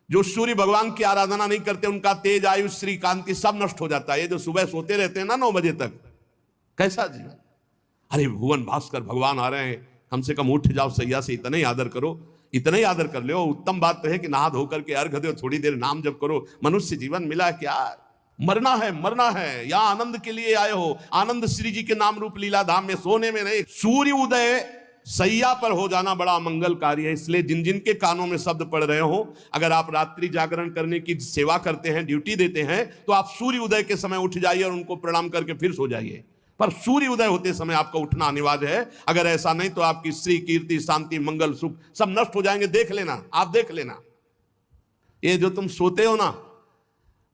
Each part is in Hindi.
जो सूर्य भगवान की आराधना नहीं करते उनका तेज, आयु, श्री, कांति सब नष्ट हो जाता है। ये जो सुबह सोते रहते हैं ना 9 बजे तक, कैसा जीवन। अरे भुवन भास्कर भगवान आ रहे हैं, कम से कम उठ जाओ सैया से, इतना ही आदर करो, इतना ही आदर कर लो। उत्तम बात तो है कि नहा धो करके अर्घ दो, थोड़ी देर नाम जप करो। मनुष्य जीवन मिला क्या, मरना है, मरना है। या आनंद के लिए आए हो, आनंद श्री जी के नाम रूप लीला धाम में, सोने में नहीं। सूर्य उदय सैया पर हो जाना बड़ा मंगलकारी है। इसलिए जिन जिन के कानों में शब्द पड़ रहे हो, अगर आप रात्रि जागरण करने की सेवा करते हैं, ड्यूटी देते हैं, तो आप सूर्य उदय के समय उठ जाइए और उनको प्रणाम करके फिर सो जाइए। पर सूर्य उदय होते समय आपका उठना अनिवार्य है। अगर ऐसा नहीं तो आपकी श्री, कीर्ति, शांति, मंगल, सुख सब नष्ट हो जाएंगे। देख लेना, आप देख लेना। ये जो तुम सोते हो ना,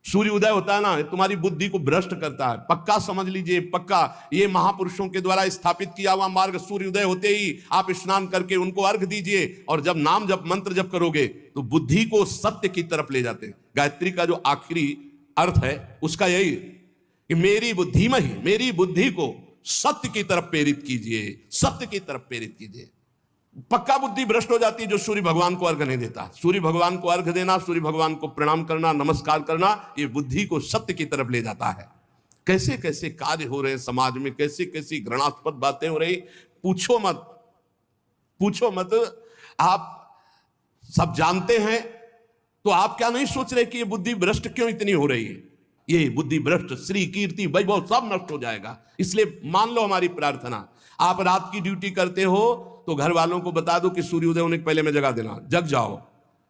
सूर्य उदय होता है ना, तुम्हारी बुद्धि को भ्रष्ट करता है। पक्का समझ लीजिए, पक्का। ये महापुरुषों के द्वारा स्थापित किया हुआ मार्ग। सूर्य उदय होते ही आप स्नान करके उनको अर्घ दीजिए, और जब नाम जप मंत्र जप करोगे तो बुद्धि को सत्य की तरफ ले जाते हैं। गायत्री का जो आखिरी अर्थ है उसका यही कि मेरी बुद्धि में ही, मेरी बुद्धि को सत्य की तरफ प्रेरित कीजिए, सत्य की तरफ प्रेरित कीजिए। पक्का बुद्धि भ्रष्ट हो जाती है जो सूर्य भगवान को अर्घ नहीं देता। सूर्य भगवान को अर्घ देना, सूर्य भगवान को प्रणाम करना, नमस्कार करना, ये बुद्धि को सत्य की तरफ ले जाता है। कैसे कैसे कार्य हो रहे हैं समाज में, कैसी कैसी घृणास्पद बातें हो रही, पूछो मत, पूछो मत। आप सब जानते हैं तो आप क्या नहीं सोच रहे कि ये बुद्धि भ्रष्ट क्यों इतनी हो रही है। ये बुद्धि भ्रष्ट, श्री, कीर्ति, वैभव सब नष्ट हो जाएगा। इसलिए मान लो हमारी प्रार्थना, आप रात की ड्यूटी करते हो तो घर वालों को बता दो कि सूर्योदय होने के पहले में जगा देना। जग जाओ,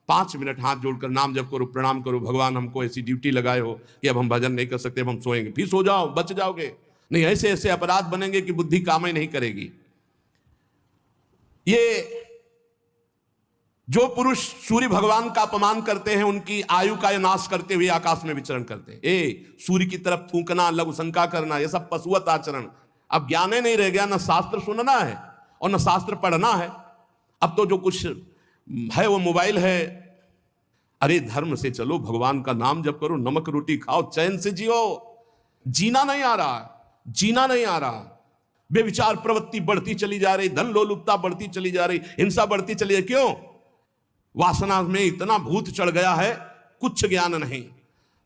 5 मिनट हाथ जोड़कर नाम जप करो, प्रणाम करो। भगवान हमको ऐसी ड्यूटी लगाए हो कि अब हम भजन नहीं कर सकते, अब हम सोएंगे। फिर सो जाओ, बच जाओगे। नहीं ऐसे ऐसे अपराध बनेंगे कि बुद्धि काम ही नहीं करेगी। ये जो पुरुष सूर्य भगवान का अपमान करते हैं, उनकी आयु का नाश करते हुए आकाश में विचरण करते हैं। सूर्य की तरफ थूकना, लघु शंका करना, यह सब पशुवत आचरण। अब ज्ञान ही नहीं रह गया, ना शास्त्र सुनना है और न शास्त्र पढ़ना है। अब तो जो कुछ है वो मोबाइल है। अरे धर्म से चलो, भगवान का नाम जप करो, नमक रोटी खाओ, चैन से जियो। जीना नहीं आ रहा, जीना नहीं आ रहा। बेविचार प्रवृत्ति बढ़ती चली जा रही, धन लोलुपता बढ़ती चली जा रही, हिंसा बढ़ती चली जा रही। क्यों? वासना में इतना भूत चढ़ गया है, कुछ ज्ञान नहीं।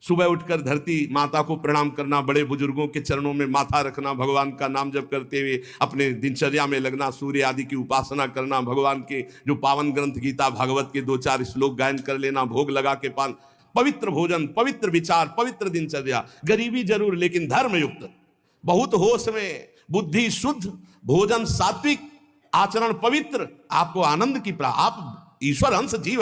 सुबह उठकर धरती माता को प्रणाम करना, बड़े बुजुर्गों के चरणों में माथा रखना, भगवान का नाम जप करते हुए अपने दिनचर्या में लगना, सूर्य आदि की उपासना करना, भगवान के जो पावन ग्रंथ गीता भागवत के 2-4 श्लोक गायन कर लेना, भोग लगा के पान, पवित्र भोजन, पवित्र विचार, पवित्र दिनचर्या। गरीबी जरूर लेकिन धर्म युक्त, बहुत होश में, बुद्धि शुद्ध, भोजन सात्विक, आचरण पवित्र, आपको आनंद की आप ईश्वर अंश जीव